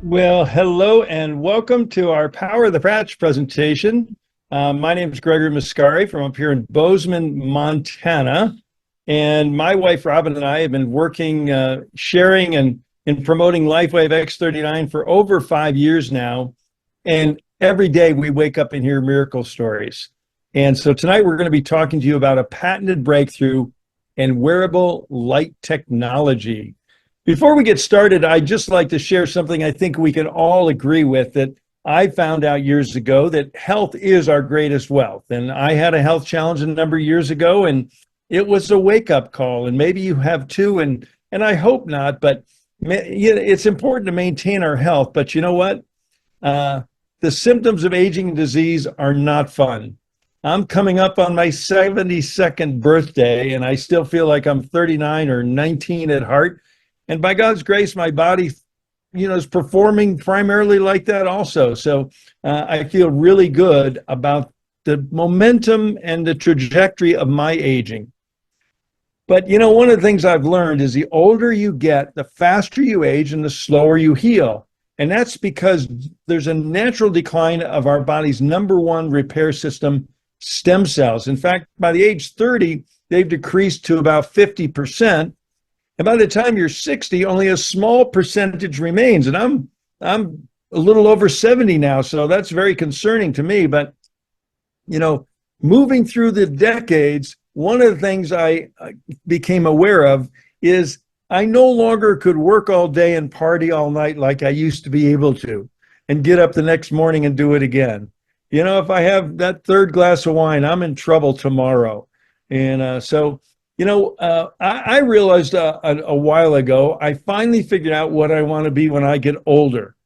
Well, hello and welcome to our Power of the Patch presentation. My name is Gregory Muscari from up here in Bozeman, Montana. And my wife, Robin, and I have been working, sharing and promoting LifeWave X39 for over 5 years now. And every day we wake up and hear miracle stories. And so tonight we're going to be talking to you about a patented breakthrough in wearable light technology. Before we get started, I'd just like to share something I think we can all agree with, that I found out years ago that health is our greatest wealth. And I had a health challenge a number of years ago, and it was a wake-up call. And maybe you have too, and I hope not, but it's important to maintain our health. But you know what? The symptoms of aging and disease are not fun. I'm coming up on my 72nd birthday, and I still feel like I'm 39 or 19 at heart. And by God's grace, my body, is performing primarily like that also. So I feel really good about the momentum and the trajectory of my aging. But, one of the things I've learned is the older you get, the faster you age and the slower you heal. And that's because there's a natural decline of our body's number one repair system, stem cells. In fact, by the age 30, they've decreased to about 50%. And by the time you're 60, only a small percentage remains. And I'm a little over 70 now, so that's very concerning to me. But, moving through the decades, one of the things I became aware of is I no longer could work all day and party all night like I used to be able to, and get up the next morning and do it again. If I have that third glass of wine, I'm in trouble tomorrow. And I realized a while ago, I finally figured out what I want to be when I get older,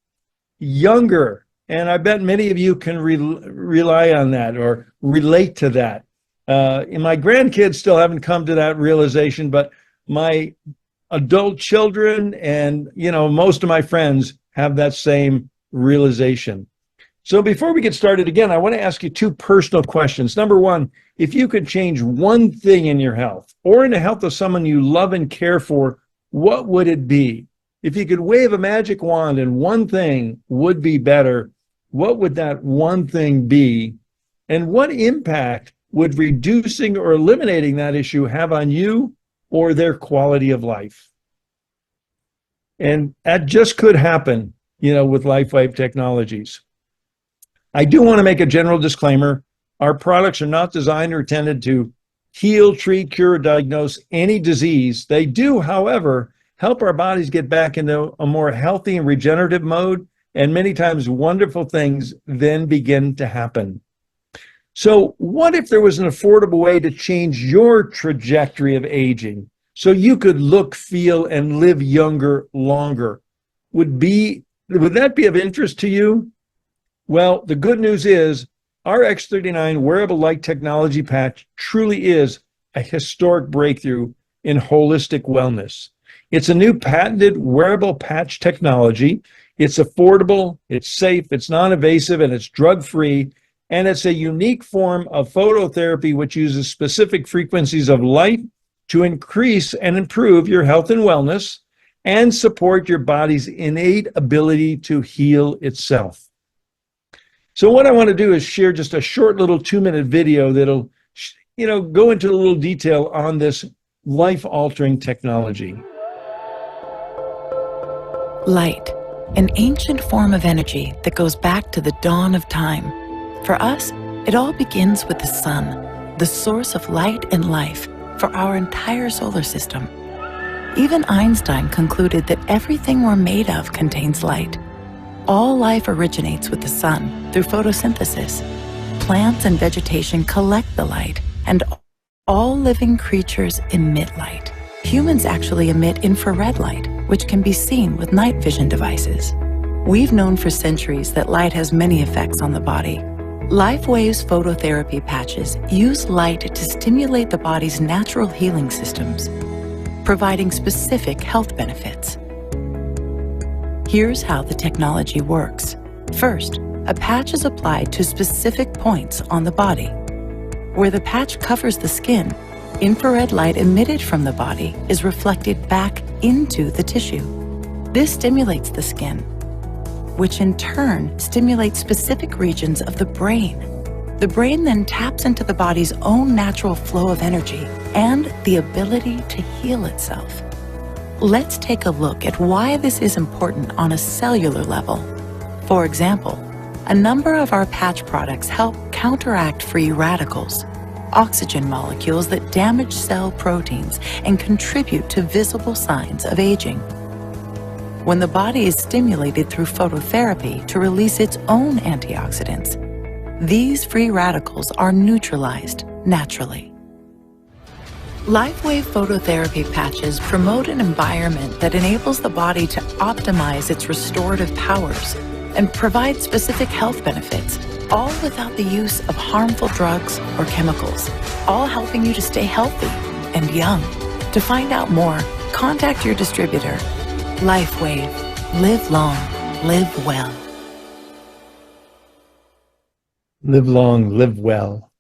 younger. And I bet many of you can rely on that or relate to that. And my grandkids still haven't come to that realization, but my adult children and, most of my friends have that same realization. So before we get started again, I want to ask you two personal questions. Number one, if you could change one thing in your health or in the health of someone you love and care for, what would it be? If you could wave a magic wand and one thing would be better, what would that one thing be? And what impact would reducing or eliminating that issue have on you or their quality of life? And that just could happen, with LifeWave Technologies. I do want to make a general disclaimer. Our products are not designed or intended to heal, treat, cure, or diagnose any disease. They do, however, help our bodies get back into a more healthy and regenerative mode, and many times wonderful things then begin to happen. So what if there was an affordable way to change your trajectory of aging so you could look, feel, and live younger longer? Would that be of interest to you? Well, the good news is our X39 wearable light technology patch truly is a historic breakthrough in holistic wellness. It's a new patented wearable patch technology. It's affordable, it's safe, it's non-invasive, and it's drug-free. And it's a unique form of phototherapy which uses specific frequencies of light to increase and improve your health and wellness and support your body's innate ability to heal itself. So what I want to do is share just a short little 2-minute video that'll, go into a little detail on this life-altering technology. Light, an ancient form of energy that goes back to the dawn of time. For us, it all begins with the sun, the source of light and life for our entire solar system. Even Einstein concluded that everything we're made of contains light. All life originates with the sun through photosynthesis. Plants and vegetation collect the light, and all living creatures emit light. Humans actually emit infrared light, which can be seen with night vision devices. We've known for centuries that light has many effects on the body. LifeWave's phototherapy patches use light to stimulate the body's natural healing systems, providing specific health benefits. Here's how the technology works. First, a patch is applied to specific points on the body. Where the patch covers the skin, infrared light emitted from the body is reflected back into the tissue. This stimulates the skin. which in turn stimulates specific regions of the brain. The brain then taps into the body's own natural flow of energy and the ability to heal itself. Let's take a look at why this is important on a cellular level. For example, a number of our patch products help counteract free radicals, oxygen molecules that damage cell proteins and contribute to visible signs of aging. When the body is stimulated through phototherapy to release its own antioxidants, these free radicals are neutralized naturally. LifeWave phototherapy patches promote an environment that enables the body to optimize its restorative powers and provide specific health benefits, all without the use of harmful drugs or chemicals, all helping you to stay healthy and young. To find out more, contact your distributor. LifeWave. Live long. Live well. Live long, live well.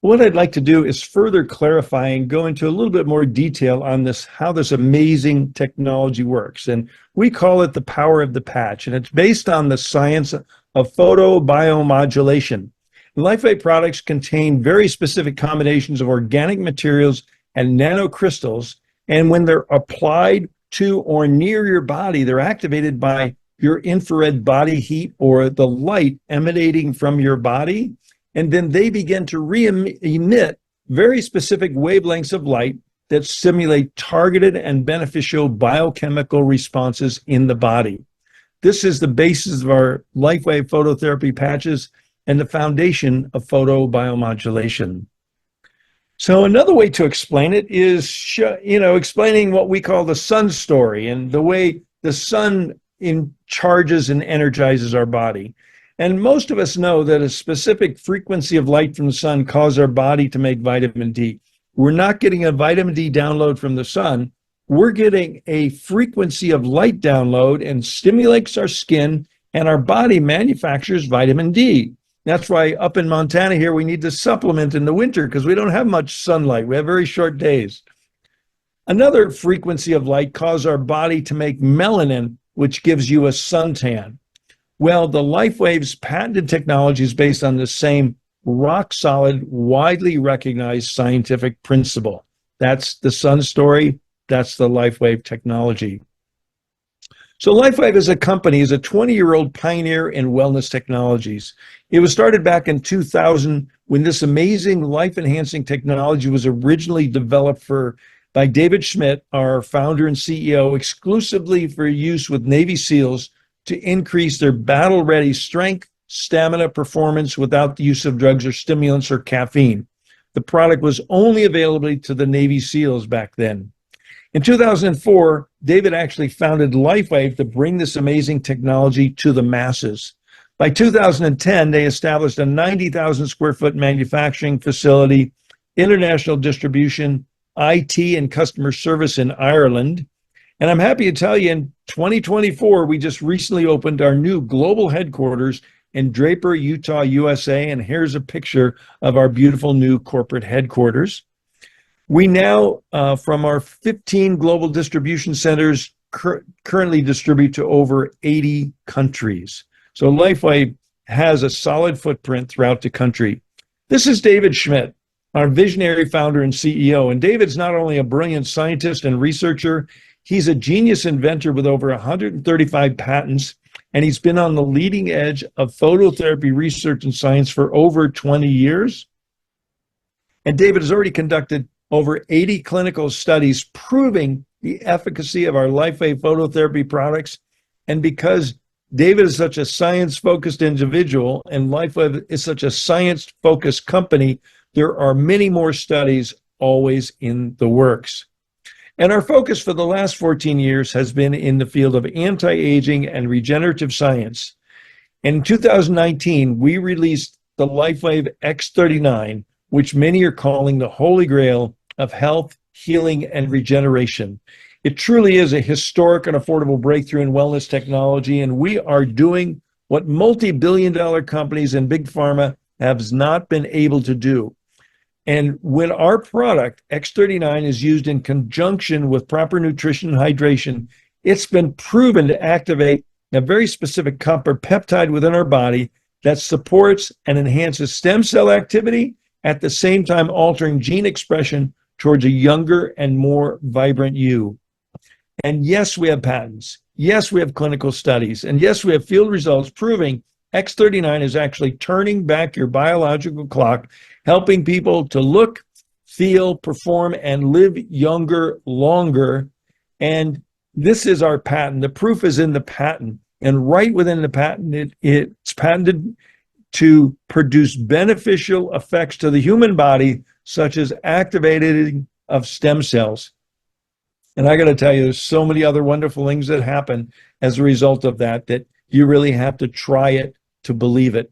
What I'd like to do is further clarify and go into a little bit more detail on this, how this amazing technology works. And we call it the power of the patch. And it's based on the science of photobiomodulation. LifeWave products contain very specific combinations of organic materials and nanocrystals. And when they're applied to or near your body, they're activated by your infrared body heat or the light emanating from your body. And then they begin to emit very specific wavelengths of light that stimulate targeted and beneficial biochemical responses in the body. This is the basis of our LifeWave phototherapy patches and the foundation of photobiomodulation. So another way to explain it is, explaining what we call the sun story and the way the sun charges and energizes our body. And most of us know that a specific frequency of light from the sun causes our body to make vitamin D. We're not getting a vitamin D download from the sun. We're getting a frequency of light download and stimulates our skin, and our body manufactures vitamin D. That's why up in Montana here, we need to supplement in the winter because we don't have much sunlight. We have very short days. Another frequency of light causes our body to make melanin, which gives you a suntan. Well, the LifeWave's patented technology is based on the same rock-solid, widely recognized scientific principle. That's the sun story. That's the LifeWave technology. So LifeWave as a company is a 20-year-old pioneer in wellness technologies. It was started back in 2000 when this amazing life-enhancing technology was originally developed by David Schmidt, our founder and CEO, exclusively for use with Navy SEALs to increase their battle-ready strength, stamina, performance without the use of drugs or stimulants or caffeine. The product was only available to the Navy SEALs back then. In 2004, David actually founded LifeWave to bring this amazing technology to the masses. By 2010, they established a 90,000 square foot manufacturing facility, international distribution, IT, and customer service in Ireland. And I'm happy to tell you in 2024, we just recently opened our new global headquarters in Draper, Utah, USA. And here's a picture of our beautiful new corporate headquarters. We now, from our 15 global distribution centers, currently distribute to over 80 countries. So LifeWave has a solid footprint throughout the country. This is David Schmidt, our visionary founder and CEO. And David's not only a brilliant scientist and researcher, he's a genius inventor with over 135 patents, and he's been on the leading edge of phototherapy research and science for over 20 years. And David has already conducted over 80 clinical studies proving the efficacy of our LifeWave phototherapy products. And because David is such a science-focused individual and LifeWave is such a science-focused company, there are many more studies always in the works. And our focus for the last 14 years has been in the field of anti-aging and regenerative science. And in 2019, we released the LifeWave X39, which many are calling the holy grail of health, healing, and regeneration. It truly is a historic and affordable breakthrough in wellness technology, and we are doing what multi-billion-dollar companies and big pharma have not been able to do. And when our product, X39, is used in conjunction with proper nutrition and hydration, it's been proven to activate a very specific copper peptide within our body that supports and enhances stem cell activity, at the same time altering gene expression towards a younger and more vibrant you. And yes, we have patents. Yes, we have clinical studies. And yes, we have field results proving X39 is actually turning back your biological clock, helping people to look, feel, perform, and live younger, longer. And this is our patent. The proof is in the patent. And right within the patent, it's patented to produce beneficial effects to the human body, such as activating of stem cells. And I got to tell you, there's so many other wonderful things that happen as a result of that, that you really have to try it to believe it.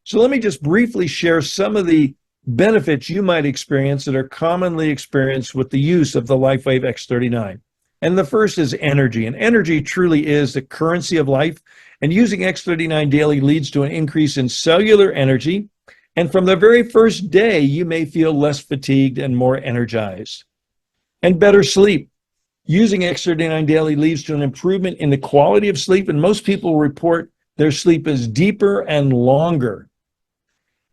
So let me just briefly share some of the benefits you might experience that are commonly experienced with the use of the LifeWave X39. And the first is energy. And energy truly is the currency of life. And using X39 daily leads to an increase in cellular energy. And from the very first day, you may feel less fatigued and more energized. And better sleep. Using X39 daily leads to an improvement in the quality of sleep. And most people report their sleep is deeper and longer.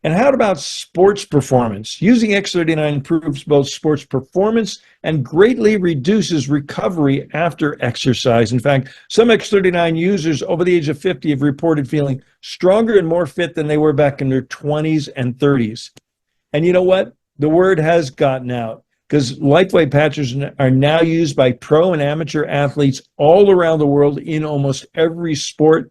And how about sports performance? Using X39 improves both sports performance and greatly reduces recovery after exercise. In fact, some X39 users over the age of 50 have reported feeling stronger and more fit than they were back in their 20s and 30s. And you know what? The word has gotten out, because LifeWave patches are now used by pro and amateur athletes all around the world in almost every sport.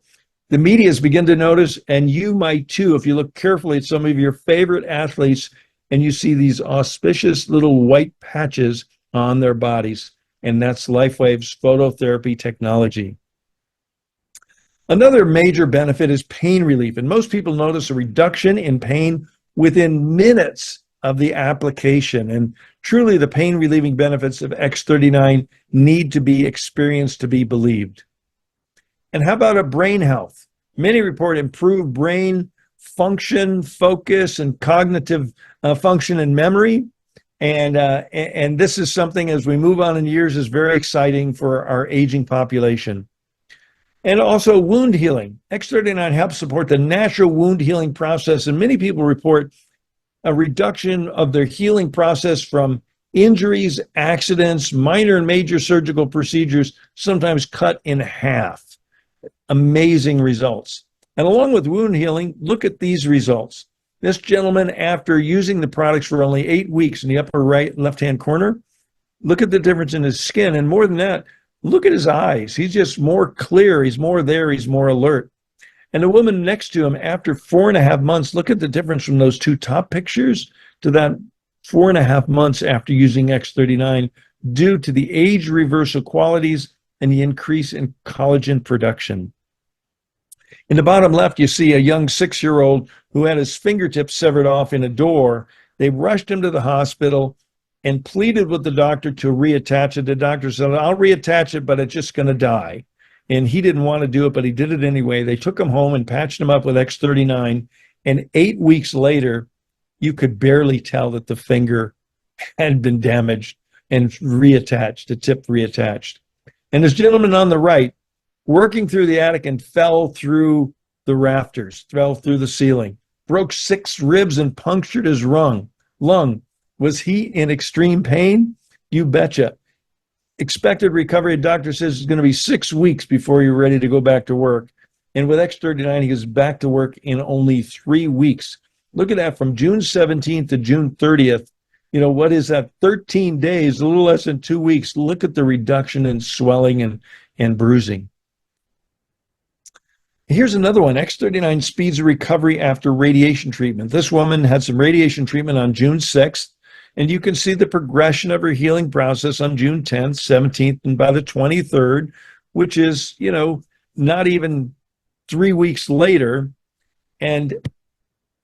The media has begun to notice, and you might too, if you look carefully at some of your favorite athletes and you see these auspicious little white patches on their bodies. And that's LifeWave's phototherapy technology. Another major benefit is pain relief. And most people notice a reduction in pain within minutes of the application. And truly, the pain relieving benefits of X39 need to be experienced to be believed. And how about a brain health? Many report improved brain function, focus, and cognitive function and memory. And this is something, as we move on in years, is very exciting for our aging population. And also wound healing. X39 helps support the natural wound healing process. And many people report a reduction of their healing process from injuries, accidents, minor and major surgical procedures, sometimes cut in half. Amazing results. And along with wound healing, look at these results. This gentleman, after using the products for only 8 weeks, in the upper right left-hand corner, look at the difference in his skin. And more than that, look at his eyes. He's just more clear. He's more there. He's more alert. And the woman next to him, after 4.5 months, look at the difference from those two top pictures to that 4.5 months after using X39, due to the age reversal qualities and the increase in collagen production. In the bottom left, you see a young 6-year-old who had his fingertips severed off in a door. They rushed him to the hospital and pleaded with the doctor to reattach it. The doctor said, "I'll reattach it, but it's just going to die." And he didn't want to do it, but he did it anyway. They took him home and patched him up with X39. And 8 weeks later, you could barely tell that the finger had been damaged and reattached, the tip reattached. And this gentleman on the right, working through the attic and fell through the rafters, fell through the ceiling, broke 6 ribs and punctured his lung. Was he in extreme pain? You betcha. Expected recovery, doctor says, is going to be 6 weeks before you're ready to go back to work. And with X39, he goes back to work in only 3 weeks. Look at that, from June 17th to June 30th. You know, what is that? 13 days, a little less than 2 weeks. Look at the reduction in swelling and bruising. Here's another one. X39 speeds recovery after radiation treatment. This woman had some radiation treatment on June 6th, and you can see the progression of her healing process on June 10th, 17th, and by the 23rd, which is, you know, not even 3 weeks later. And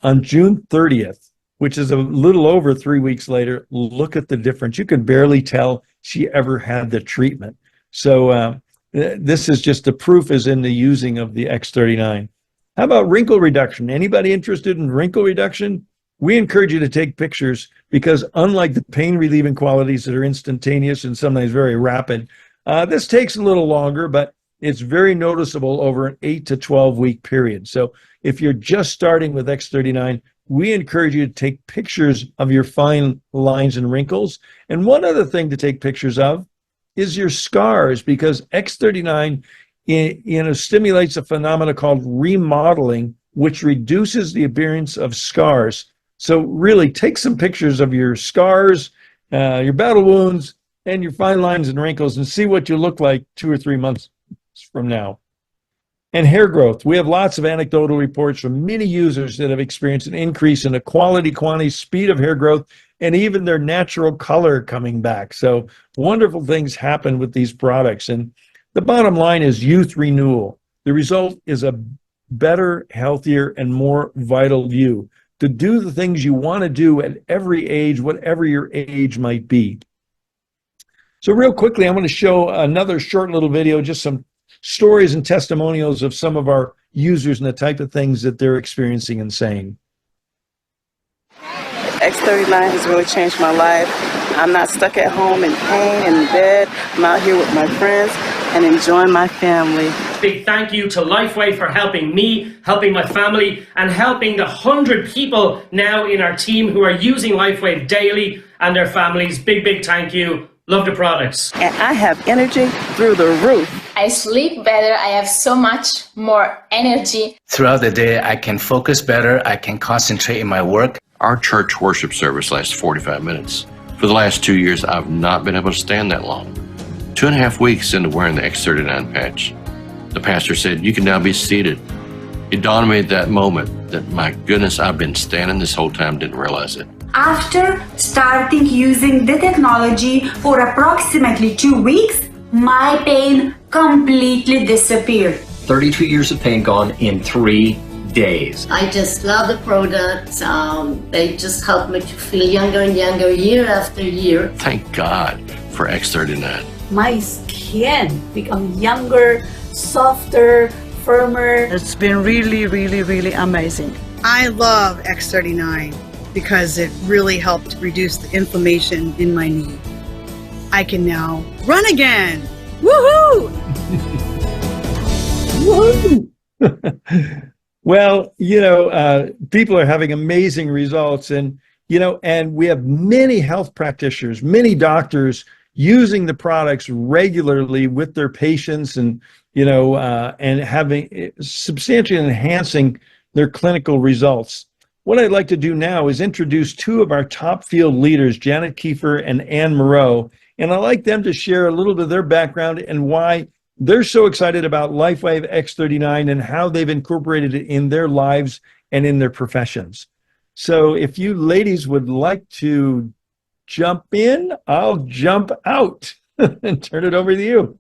on June 30th, which is a little over 3 weeks later, look at the difference. You can barely tell she ever had the treatment. So this is just, the proof is in the using of the X39. How about wrinkle reduction? Anybody interested in wrinkle reduction? We encourage you to take pictures, because unlike the pain relieving qualities that are instantaneous and sometimes very rapid, this takes a little longer, but It's very noticeable over an 8 to 12 week period. So if you're just starting with X39, we encourage you to take pictures of your fine lines and wrinkles. And one other thing to take pictures of is your scars, because X39 stimulates a phenomena called remodeling, which reduces the appearance of scars. So really take some pictures of your scars, your battle wounds, and your fine lines and wrinkles, and see what you look like 2 or 3 months from now. And hair growth. We have lots of anecdotal reports from many users that have experienced an increase in the quality, quantity, speed of hair growth, and even their natural color coming back. So wonderful things happen with these products. And the bottom line is youth renewal. The result is a better, healthier, and more vital you to do the things you want to do at every age, whatever your age might be. So real quickly, I'm going to show another short little video, just some stories and testimonials of some of our users and the type of things that they're experiencing and saying. X39 has really changed my life. I'm not stuck at home in pain and in bed. I'm out here with my friends and enjoying my family. Big thank you to Lifeway for helping me, helping my family, and helping the 100 people now in our team who are using Lifeway daily and their families. Big thank you. Love the products. And I have energy through the roof. I sleep better. I have so much more energy. Throughout the day, I can focus better. I can concentrate in my work. Our church worship service lasts 45 minutes. For the last 2 years, I've not been able to stand that long. 2.5 weeks into wearing the X39 patch, the pastor said, "You can now be seated." It dawned on me at that moment that, my goodness, I've been standing this whole time, didn't realize it. After starting using the technology for approximately 2 weeks, my pain completely disappeared. 32 years of pain gone in 3 days. I just love the products. They just help me to feel younger and younger year after year. Thank God for X39. My skin become younger, softer, firmer. It's been really amazing. I love X39 because it really helped reduce the inflammation in my knee. I can now run again. Woohoo! Woohoo! Well, people are having amazing results, and we have many health practitioners, many doctors using the products regularly with their patients, and having substantially enhancing their clinical results. What I'd like to do now is introduce two of our top field leaders, Janet Kiefer and Ann Moreau, and I'd like them to share a little bit of their background and why they're so excited about LifeWave X39 and how they've incorporated it in their lives and in their professions. So if you ladies would like to jump in, I'll jump out and turn it over to you.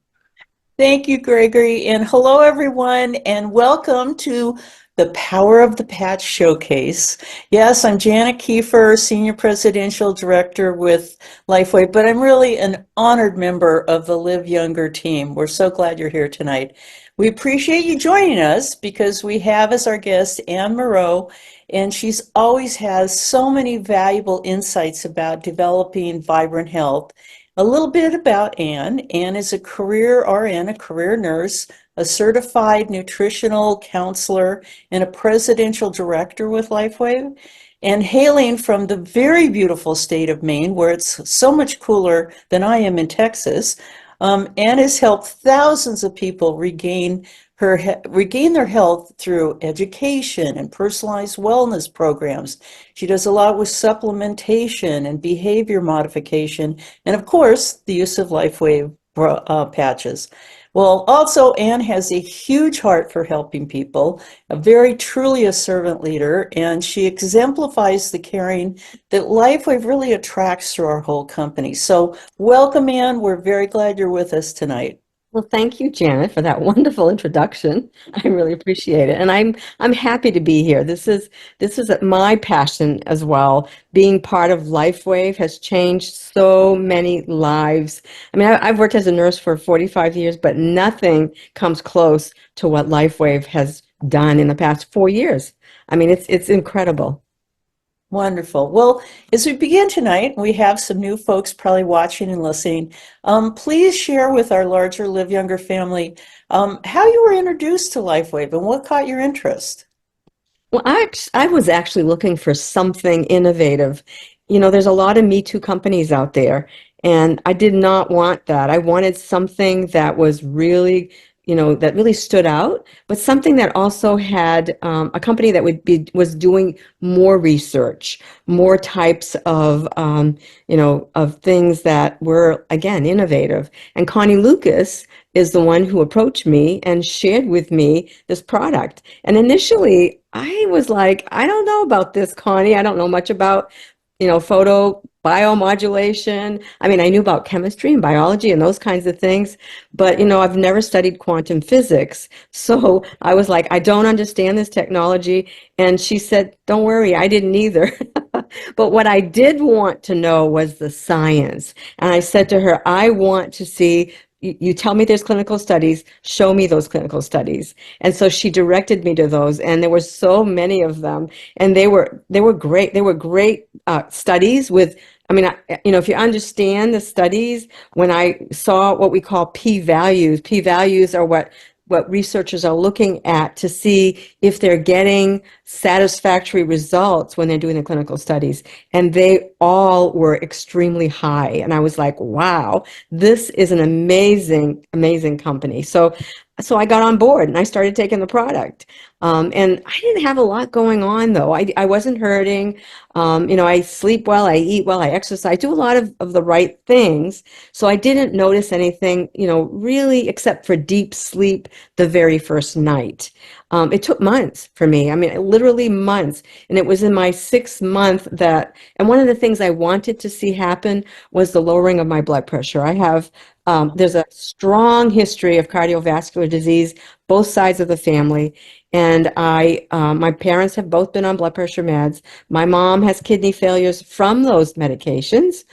Thank you, Gregory, and hello, everyone, and welcome to the Power of the Patch Showcase. Yes, I'm Janet Kiefer, Senior Presidential Director with Lifeway, but I'm really an honored member of the Live Younger team. We're so glad you're here tonight. We appreciate you joining us because we have as our guest Ann Moreau, and she's always has so many valuable insights about developing vibrant health. A little bit about Ann. Ann is a career RN, a career nurse, a certified nutritional counselor, and a presidential director with Lifeway. And hailing from the very beautiful state of Maine, where it's so much cooler than I am in Texas, Ann has helped thousands of people regain their health through education and personalized wellness programs. She does a lot with supplementation and behavior modification, and of course, the use of LifeWave patches. Well, also, Ann has a huge heart for helping people, truly a servant leader, and she exemplifies the caring that LifeWave really attracts through our whole company. So welcome, Ann. We're very glad you're with us tonight. Well, thank you, Janet, for that wonderful introduction. I really appreciate it, and I'm happy to be here. This is my passion as well. Being part of LifeWave has changed so many lives. I mean, I've worked as a nurse for 45 years, but nothing comes close to what LifeWave has done in the past 4 years. I mean, it's incredible. Wonderful. Well, as we begin tonight, we have some new folks probably watching and listening. Please share with our larger Live Younger family how you were introduced to LifeWave and what caught your interest. Well, I was actually looking for something innovative. You know, there's a lot of Me Too companies out there, and I did not want that. I wanted something that was really, that really stood out, but something that also had a company that was doing more research, more types of, of things that were, again, innovative. And Connie Lucas is the one who approached me and shared with me this product. And initially, I was like, I don't know about this, Connie. I don't know much about, photo biomodulation. I mean, I knew about chemistry and biology and those kinds of things, but, I've never studied quantum physics. So I was like, I don't understand this technology. And she said, don't worry, I didn't either. But what I did want to know was the science. And I said to her, I want to see, you tell me there's clinical studies, show me those clinical studies. And so she directed me to those, and there were so many of them, and they were great. They were great studies with, I mean, if you understand the studies, when I saw what we call p-values are what researchers are looking at to see if they're getting satisfactory results when they're doing the clinical studies. And they all were extremely high. And I was like, wow, this is an amazing, amazing company. So I got on board and I started taking the product. And I didn't have a lot going on though. I wasn't hurting. I sleep well, I eat well, I exercise, do a lot of the right things. So I didn't notice anything, really except for deep sleep the very first night. It took months for me. I mean, literally months. And it was in my 6th month and one of the things I wanted to see happen was the lowering of my blood pressure. There's a strong history of cardiovascular disease, both sides of the family. And my parents have both been on blood pressure meds. My mom has kidney failures from those medications.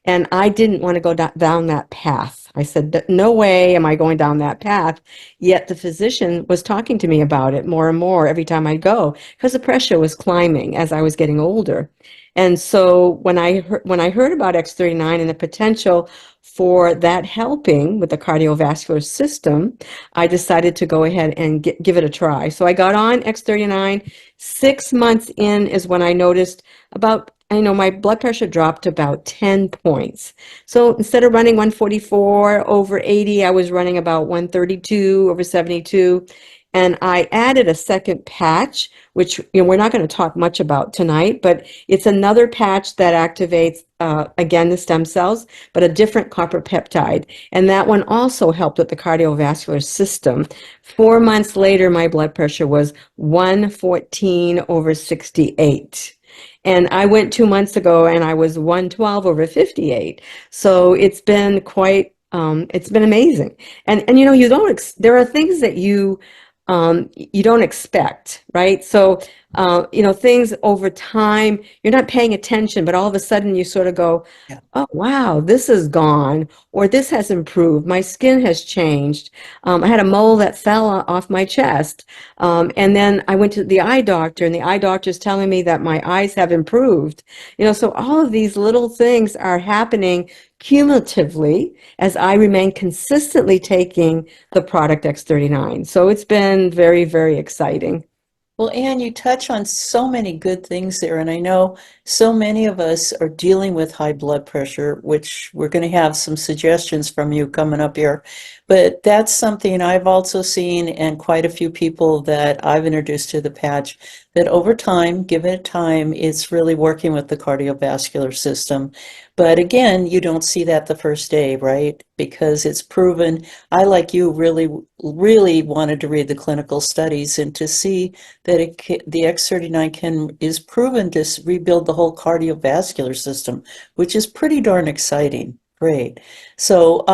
And I didn't want to go down that path. I said, no way am I going down that path. Yet the physician was talking to me about it more and more every time I go, because the pressure was climbing as I was getting older. And so when I heard about X39 and the potential for that helping with the cardiovascular system, I decided to go ahead and give it a try. So I got on X39. 6 months in is when I noticed my blood pressure dropped about 10 points. So instead of running 144 over 80, I was running about 132 over 72. And I added a second patch, which we're not going to talk much about tonight, but it's another patch that activates, again, the stem cells, but a different copper peptide. And that one also helped with the cardiovascular system. 4 months later, my blood pressure was 114 over 68. And I went 2 months ago and I was 112 over 58. So it's been it's been amazing. And there are things that you don't expect, right? So, things over time, you're not paying attention, but all of a sudden you sort of go, oh, wow, this is gone, or this has improved. My skin has changed. I had a mole that fell off my chest. And then I went to the eye doctor, and the eye doctor is telling me that my eyes have improved. So all of these little things are happening cumulatively as I remain consistently taking the product X39. So it's been very, very exciting. Well, Anne, you touch on so many good things there, and I know so many of us are dealing with high blood pressure, which we're going to have some suggestions from you coming up here. But that's something I've also seen, and quite a few people that I've introduced to the patch, that over time, give it time, it's really working with the cardiovascular system. But again, you don't see that the first day, right? Because it's proven. I, like you, really, really wanted to read the clinical studies and to see that the X39 is proven to rebuild the whole cardiovascular system, which is pretty darn exciting. Great. So,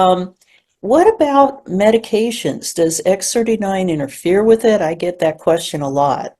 what about medications? Does X39 interfere with it? I get that question a lot.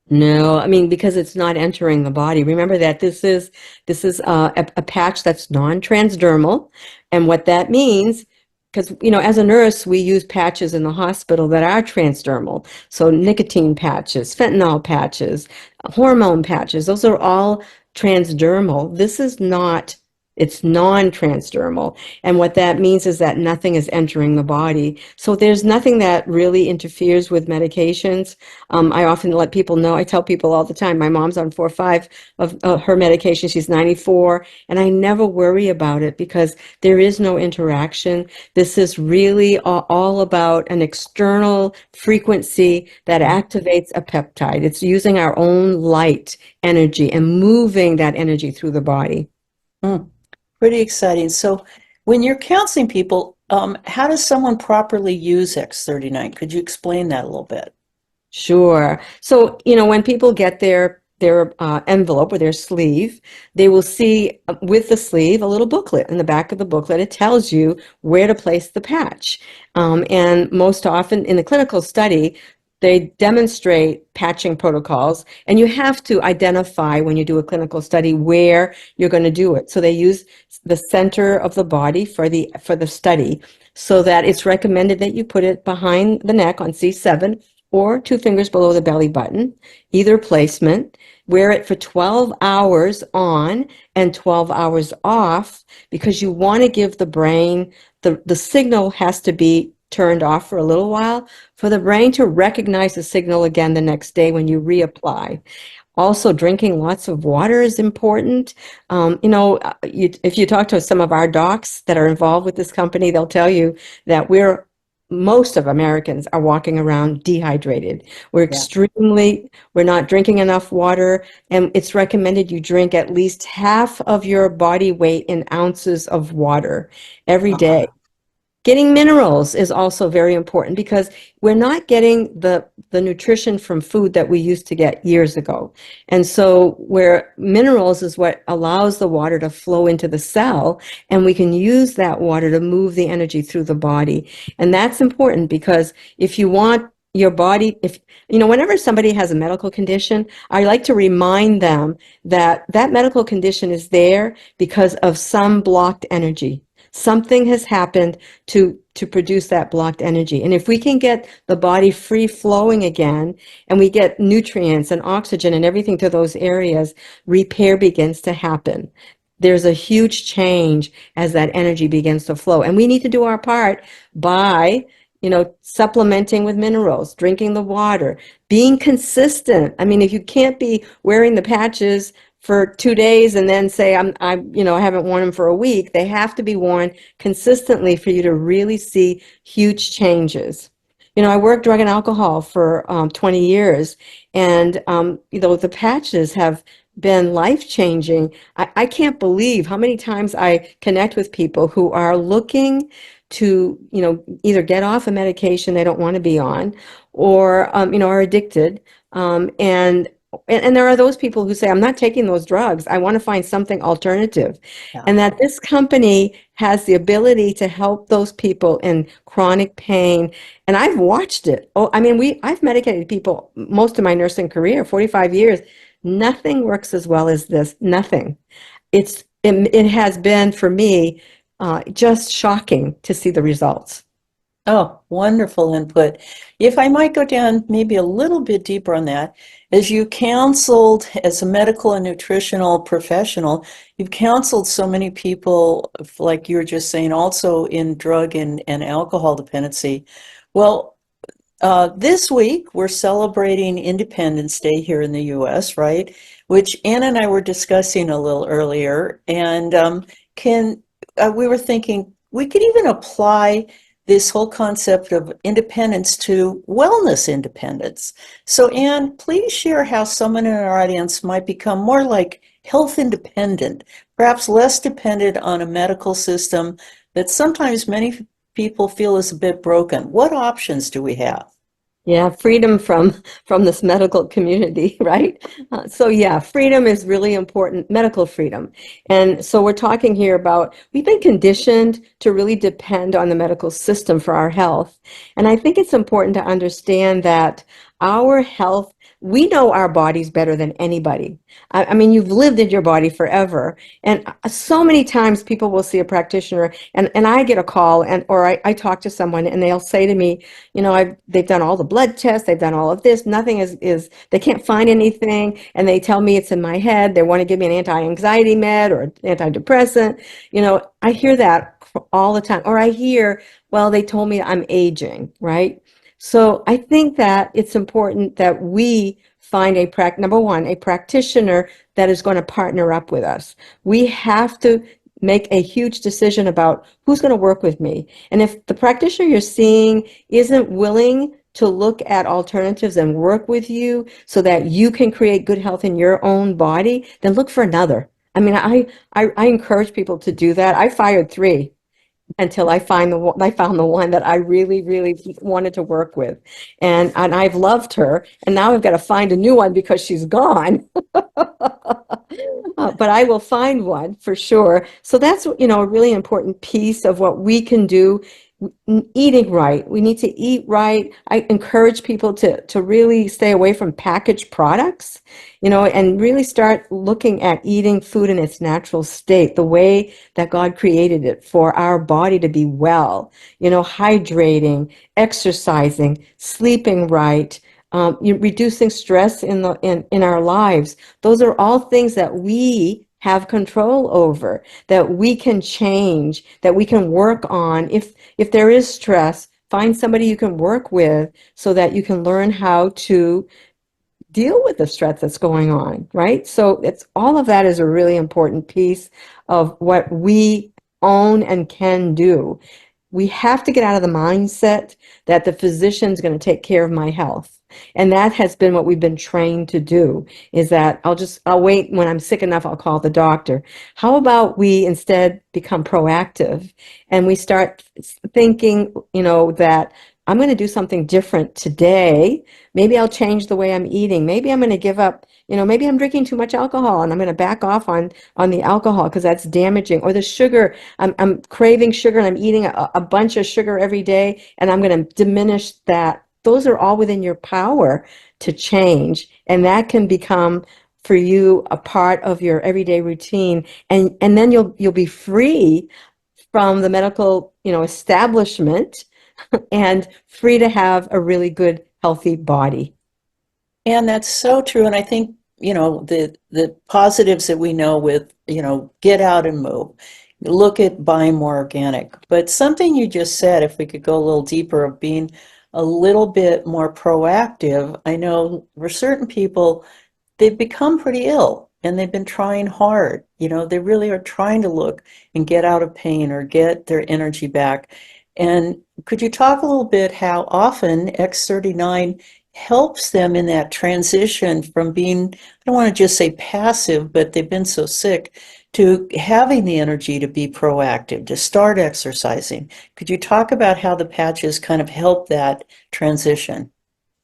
No, I mean, because it's not entering the body. Remember that this is a patch that's non-transdermal, and what that means, because, as a nurse, we use patches in the hospital that are transdermal. So nicotine patches, fentanyl patches, hormone patches, those are all transdermal. This is not, it's non-transdermal. And what that means is that nothing is entering the body. So there's nothing that really interferes with medications. I often let people know, I tell people all the time, my mom's on 4 or 5 of her medication. She's 94, and I never worry about it because there is no interaction. This is really all about an external frequency that activates a peptide. It's using our own light energy and moving that energy through the body. Pretty exciting. So when you're counseling people, how does someone properly use X39? Could you explain that a little bit? Sure. So, when people get their envelope or their sleeve, they will see with the sleeve a little booklet. In the back of the booklet, it tells you where to place the patch. And most often in the clinical study, they demonstrate patching protocols, and you have to identify when you do a clinical study where you're going to do it. So they use the center of the body for the study, so that it's recommended that you put it behind the neck on C7 or 2 fingers below the belly button, either placement. Wear it for 12 hours on and 12 hours off, because you want to give the brain, the signal has to be turned off for a little while for the brain to recognize the signal again the next day when you reapply. Also, drinking lots of water is important. If you talk to some of our docs that are involved with this company, they'll tell you that most of Americans are walking around dehydrated. We're not drinking enough water, and it's recommended you drink at least half of your body weight in ounces of water every day. Getting minerals is also very important, because we're not getting the nutrition from food that we used to get years ago. And so where minerals is what allows the water to flow into the cell, and we can use that water to move the energy through the body. And that's important, because if you want your body, whenever somebody has a medical condition, I like to remind them that that medical condition is there because of some blocked energy. Something has happened to produce that blocked energy. And if we can get the body free flowing again, and we get nutrients and oxygen and everything to those areas, repair begins to happen. There's a huge change as that energy begins to flow. And we need to do our part by supplementing with minerals, drinking the water, being consistent. I mean, if you can't be wearing the patches for 2 days and then say, I haven't worn them for a week, they have to be worn consistently for you to really see huge changes. I worked drug and alcohol for 20 years, and the patches have been life-changing. I can't believe how many times I connect with people who are looking to either get off a medication they don't want to be on, or are addicted, and there are those people who say, I'm not taking those drugs, I want to find something alternative. And that this company has the ability to help those people in chronic pain. And I've watched it. I've medicated people most of my nursing career, 45 years. Nothing works as well as this. Nothing. It has been, for me, just shocking to see the results. Oh, wonderful input. If I might go down maybe a little bit deeper on that, as you counseled as a medical and nutritional professional, you've counseled so many people, like you were just saying, also in drug and alcohol dependency. Well, this week we're celebrating Independence Day here in the US, right? Which Anna and I were discussing a little earlier. And we were thinking we could even apply this whole concept of independence to wellness independence. So Anne, please share how someone in our audience might become more like health independent, perhaps less dependent on a medical system that sometimes many people feel is a bit broken. What options do we have? Yeah, freedom from this medical community, right? Freedom is really important, medical freedom. And so we're talking here about, we've been conditioned to really depend on the medical system for our health. And I think it's important to understand that Our health, we know our bodies better than anybody. I mean, you've lived in your body forever. And so many times people will see a practitioner and I get a call or I talk to someone and they'll say to me, you know, they've done all the blood tests, they've done all of this, nothing they can't find anything. And they tell me it's in my head. They want to give me an anti-anxiety med or antidepressant. You know, I hear that all the time. Or I hear, well, they told me I'm aging, right? So I think that it's important that we find number one, a practitioner that is going to partner up with us. We have to make a huge decision about who's going to work with me. And if the practitioner you're seeing isn't willing to look at alternatives and work with you so that you can create good health in your own body, then look for another. I mean, I encourage people to do that. I fired 3 until I found the one that I really, really wanted to work with. And I've loved her. And now I've got to find a new one because she's gone. But I will find one for sure. So that's, you know, a really important piece of what we can do. Eating right. We need to eat right. I encourage people to really stay away from packaged products, you know, and really start looking at eating food in its natural state, the way that God created it for our body to be well, you know, hydrating, exercising, sleeping right, reducing stress in our lives. Those are all things that we have control over, that we can change, that we can work on. If there is stress, find somebody you can work with so that you can learn how to deal with the stress that's going on, right? So it's all of that is a really important piece of what we own and can do. We have to get out of the mindset that the physician's going to take care of my health. And that has been what we've been trained to do, is that I'll wait when I'm sick enough, I'll call the doctor. How about we instead become proactive and we start thinking, you know, that I'm going to do something different today. Maybe I'll change the way I'm eating. Maybe I'm going to give up, you know, maybe I'm drinking too much alcohol and I'm going to back off on the alcohol because that's damaging. Or the sugar, I'm craving sugar and I'm eating a bunch of sugar every day and I'm going to diminish that. Those are all within your power to change. And that can become for you a part of your everyday routine. And then you'll be free from the medical, you know, establishment and free to have a really good, healthy body. And that's so true. And I think, you know, the positives that we know with, you know, get out and move, look at buying more organic. But something you just said, if we could go a little deeper, of being a little bit more proactive. I know for certain people, they've become pretty ill and they've been trying hard. You know, they really are trying to look and get out of pain or get their energy back. And could you talk a little bit how often X39 helps them in that transition from being, I don't want to just say passive, but they've been so sick, to having the energy to be proactive, to start exercising? Could you talk about how the patches kind of help that transition?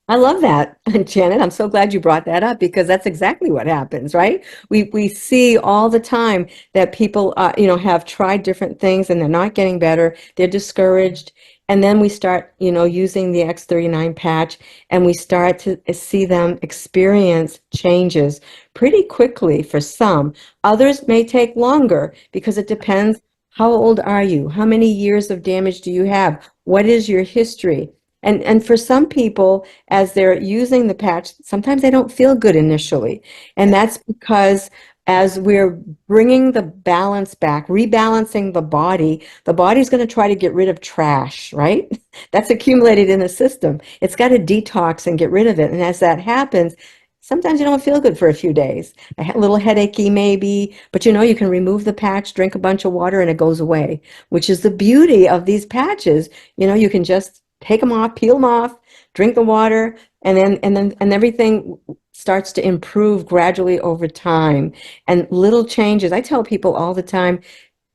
I love that, Janet. I'm so glad you brought that up because that's exactly what happens, right? We see all the time that people, you know, have tried different things and they're not getting better. They're discouraged. And then we start, you know, using the X39 patch and we start to see them experience changes pretty quickly for some. Others may take longer because it depends. How old are you? How many years of damage do you have? What is your history? And for some people, as they're using the patch, sometimes they don't feel good initially. And that's because as we're bringing the balance back, rebalancing the body's going to try to get rid of trash, right? That's accumulated in the system. It's got to detox and get rid of it. And as that happens, sometimes you don't feel good for a few days. A little headachy maybe, but you know, you can remove the patch, drink a bunch of water, and it goes away, which is the beauty of these patches. You know, you can just take them off, peel them off, drink the water, and everything starts to improve gradually over time. And little changes. I tell people all the time,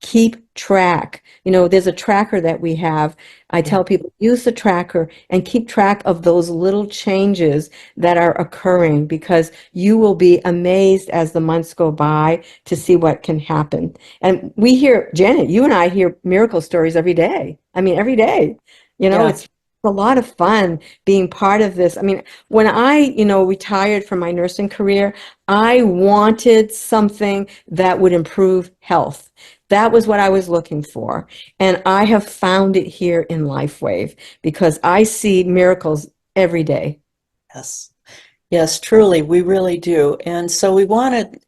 keep track. You know, there's a tracker that we have. I tell people, use the tracker and keep track of those little changes that are occurring, because you will be amazed as the months go by to see what can happen. And we hear, Janet, you and I hear miracle stories every day. I mean, every day. You know, Yeah. it's a lot of fun being part of this. I mean, when I, retired from my nursing career, I wanted something that would improve health. That was what I was looking for. And I have found it here in LifeWave because I see miracles every day. Yes. Yes, truly, we really do. And so we want to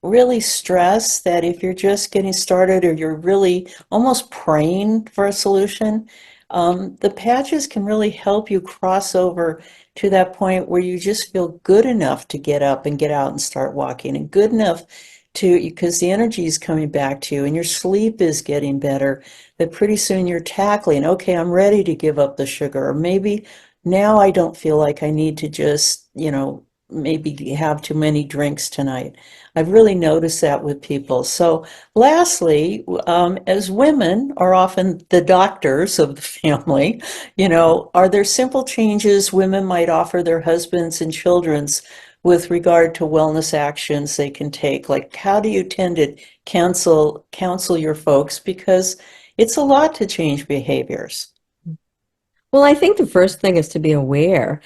really stress that if you're just getting started or you're really almost praying for a solution, the patches can really help you cross over to that point where you just feel good enough to get up and get out and start walking, and good enough to, because the energy is coming back to you and your sleep is getting better, that pretty soon you're tackling, okay, I'm ready to give up the sugar, or maybe now I don't feel like I need to just, maybe have too many drinks tonight. I've really noticed that with people. So lastly, as women are often the doctors of the family, are there simple changes women might offer their husbands and children's with regard to wellness actions they can take? Like, how do you tend to counsel your folks? Because it's a lot to change behaviors. Well, I think the first thing is to be aware.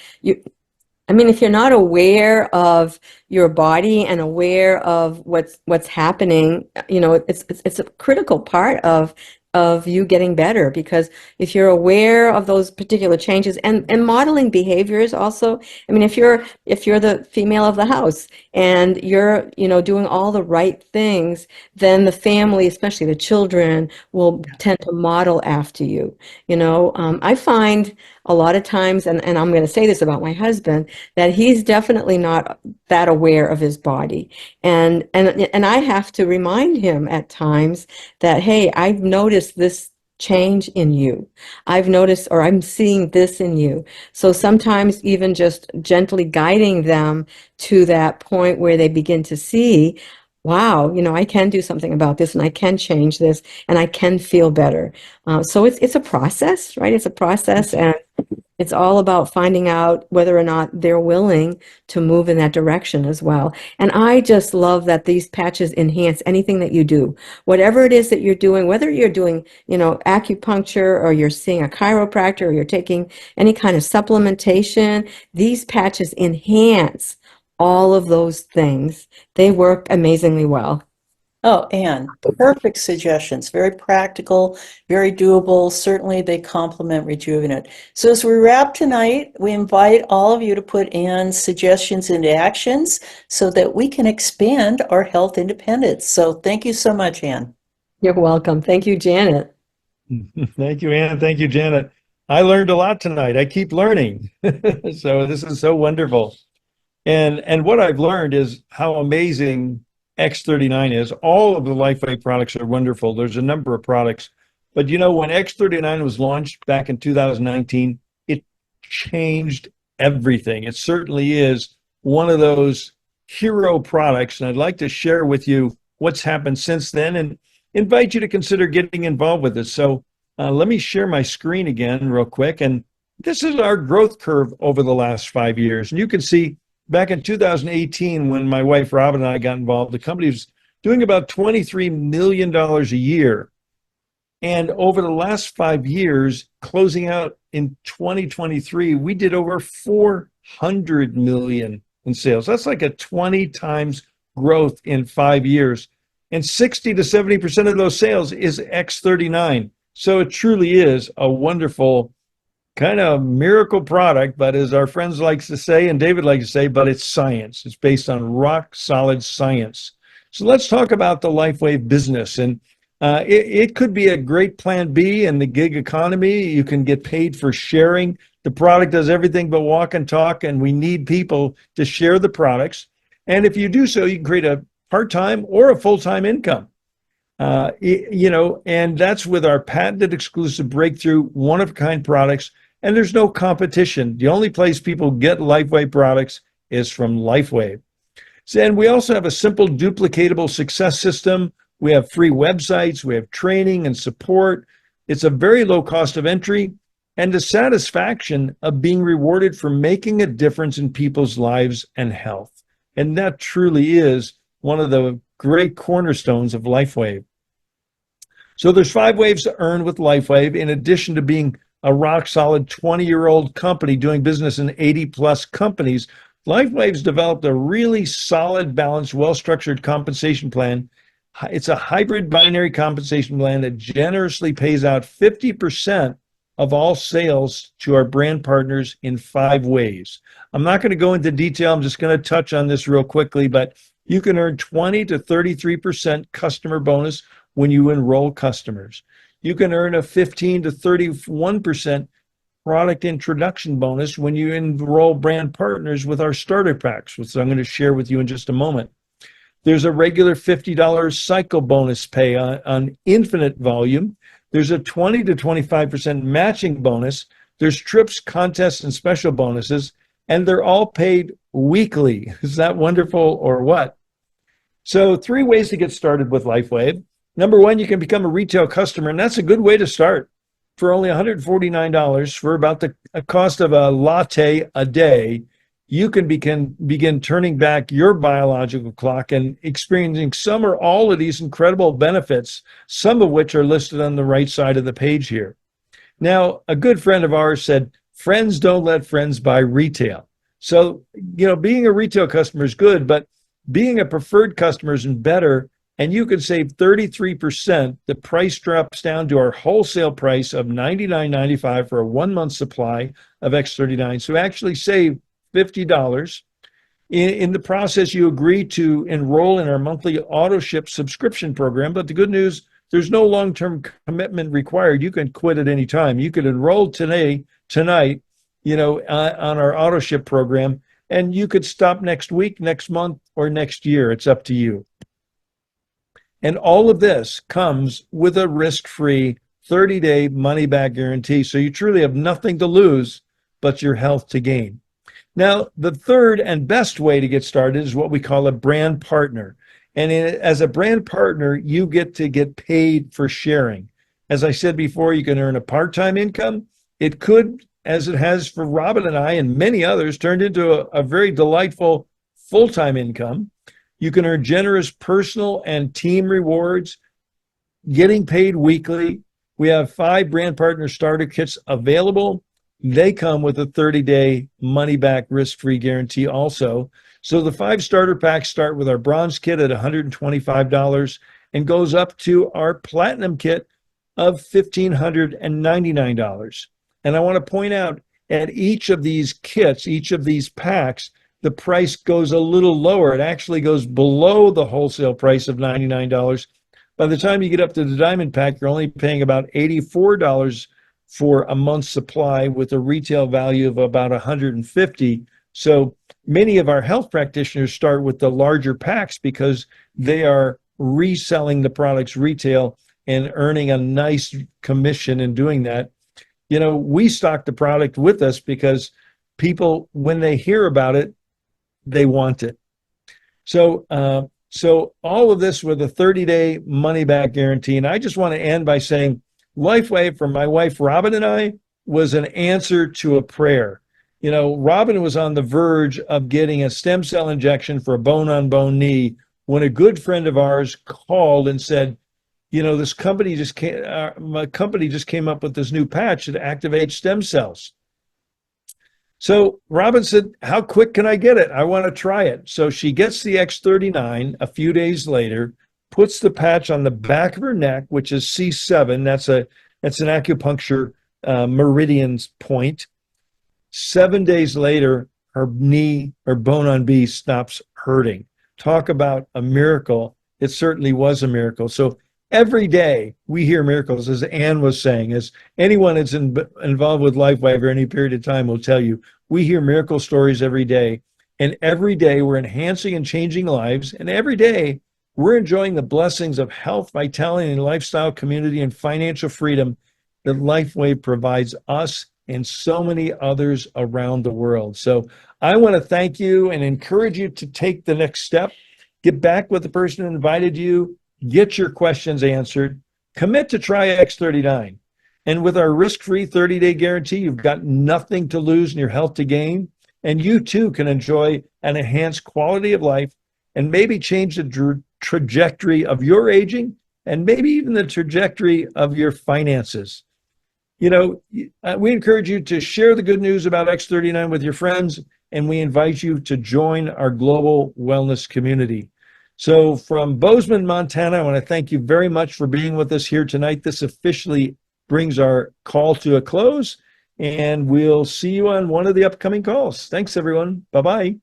I mean, if you're not aware of your body and aware of what's happening, it's a critical part of you getting better, because if you're aware of those particular changes and modeling behaviors also. I mean, if you're the female of the house and you're, doing all the right things, then the family, especially the children, will tend to model after you. I find a lot of times, and I'm going to say this about my husband, that he's definitely not that aware of his body. And I have to remind him at times that, hey, I've noticed this change in you. I've noticed, or I'm seeing this in you. So sometimes even just gently guiding them to that point where they begin to see, wow, I can do something about this, and I can change this, and I can feel better. So it's a process, right? It's a process, and it's all about finding out whether or not they're willing to move in that direction as well. And I just love that these patches enhance anything that you do. Whatever it is that you're doing, whether you're doing, acupuncture, or you're seeing a chiropractor, or you're taking any kind of supplementation, these patches enhance all of those things. They work amazingly well. Oh, Anne, perfect suggestions. Very practical, very doable. Certainly they complement Rejuvenate. So as we wrap tonight, we invite all of you to put Anne's suggestions into actions so that we can expand our health independence. So thank you so much, Anne. You're welcome. Thank you, Janet. Thank you, Anne. Thank you, Janet. I learned a lot tonight. I keep learning. So this is so wonderful. And what I've learned is how amazing X39 is. All of the LifeWave products are wonderful. There's a number of products. But when X39 was launched back in 2019, it changed everything. It certainly is one of those hero products. And I'd like to share with you what's happened since then and invite you to consider getting involved with it. So let me share my screen again real quick. And this is our growth curve over the last 5 years. And you can see back in 2018, when my wife Robin and I got involved, the company was doing about $23 million a year. And over the last 5 years, closing out in 2023, we did over 400 million in sales. That's like a 20 times growth in 5 years. And 60 to 70% of those sales is X39. So it truly is a wonderful kind of miracle product, but as our friends likes to say, and David likes to say, but it's science. It's based on rock solid science. So let's talk about the LifeWave business. And it could be a great plan B in the gig economy. You can get paid for sharing. The product does everything but walk and talk, and we need people to share the products. And if you do so, you can create a part-time or a full-time income. And that's with our patented exclusive breakthrough one-of-a-kind products. And there's no competition. The only place people get LifeWave products is from LifeWave. And we also have a simple duplicatable success system. We have free websites, we have training and support. It's a very low cost of entry and the satisfaction of being rewarded for making a difference in people's lives and health. And that truly is one of the great cornerstones of LifeWave. So there's 5 ways to earn with LifeWave in addition to being a rock solid 20-year-old company doing business in 80 plus companies, LifeWave's developed a really solid, balanced, well-structured compensation plan. It's a hybrid binary compensation plan that generously pays out 50% of all sales to our brand partners in 5 ways. I'm not going to go into detail. I'm just going to touch on this real quickly, but you can earn 20 to 33% customer bonus when you enroll customers. You can earn a 15 to 31% product introduction bonus when you enroll brand partners with our starter packs, which I'm going to share with you in just a moment. There's a regular $50 cycle bonus pay on infinite volume. There's a 20 to 25% matching bonus. There's trips, contests, and special bonuses, and they're all paid weekly. Is that wonderful or what? So 3 ways to get started with LifeWave. Number 1, you can become a retail customer, and that's a good way to start. For only $149, for about the cost of a latte a day, you can begin turning back your biological clock and experiencing some or all of these incredible benefits, some of which are listed on the right side of the page here. Now, a good friend of ours said, friends don't let friends buy retail. So, being a retail customer is good, but being a preferred customer is better, and you can save 33%. The price drops down to our wholesale price of $99.95 for a 1-month supply of X39. So actually save $50. In the process, you agree to enroll in our monthly auto ship subscription program. But the good news, there's no long-term commitment required. You can quit at any time. You could enroll tonight, on our auto ship program, and you could stop next week, next month, or next year. It's up to you. And all of this comes with a risk-free 30-day money-back guarantee. So you truly have nothing to lose but your health to gain. Now, the third and best way to get started is what we call a brand partner. And as a brand partner, you get to get paid for sharing. As I said before, you can earn a part-time income. It could, as it has for Robin and I and many others, turned into a very delightful full-time income. You can earn generous personal and team rewards, getting paid weekly. We have 5 brand partner starter kits available. They come with a 30-day money-back risk-free guarantee also. So the 5 starter packs start with our bronze kit at $125 and goes up to our platinum kit of $1,599. And I want to point out, at each of these kits, each of these packs, the price goes a little lower. It actually goes below the wholesale price of $99. By the time you get up to the diamond pack, you're only paying about $84 for a month's supply with a retail value of about $150. So many of our health practitioners start with the larger packs because they are reselling the products retail and earning a nice commission in doing that. We stock the product with us because people, when they hear about it, they want it. So all of this with a 30-day money-back guarantee. And I just want to end by saying LifeWave for my wife, Robin, and I was an answer to a prayer. Robin was on the verge of getting a stem cell injection for a bone-on-bone knee when a good friend of ours called and said, this company my company just came up with this new patch that activates stem cells. So Robin said, how quick can I get it? I want to try it. So she gets the X39 a few days later, puts the patch on the back of her neck, which is C7. That's an acupuncture meridian's point. 7 days later, her bone on B stops hurting. Talk about a miracle. It certainly was a miracle. So every day we hear miracles, as Anne was saying, as anyone that's involved with LifeWave or any period of time will tell you, we hear miracle stories every day. And every day we're enhancing and changing lives. And every day we're enjoying the blessings of health, vitality, and lifestyle, community, and financial freedom that LifeWave provides us and so many others around the world. So I want to thank you and encourage you to take the next step. Get back with the person who invited you. Get your questions answered. Commit to try X39. And with our risk-free 30-day guarantee, you've got nothing to lose and your health to gain. And you too can enjoy an enhanced quality of life and maybe change the trajectory of your aging and maybe even the trajectory of your finances. You know, we encourage you to share the good news about X39 with your friends, and we invite you to join our global wellness community. So from Bozeman, Montana, I want to thank you very much for being with us here tonight. This officially brings our call to a close, and we'll see you on one of the upcoming calls. Thanks, everyone. Bye-bye.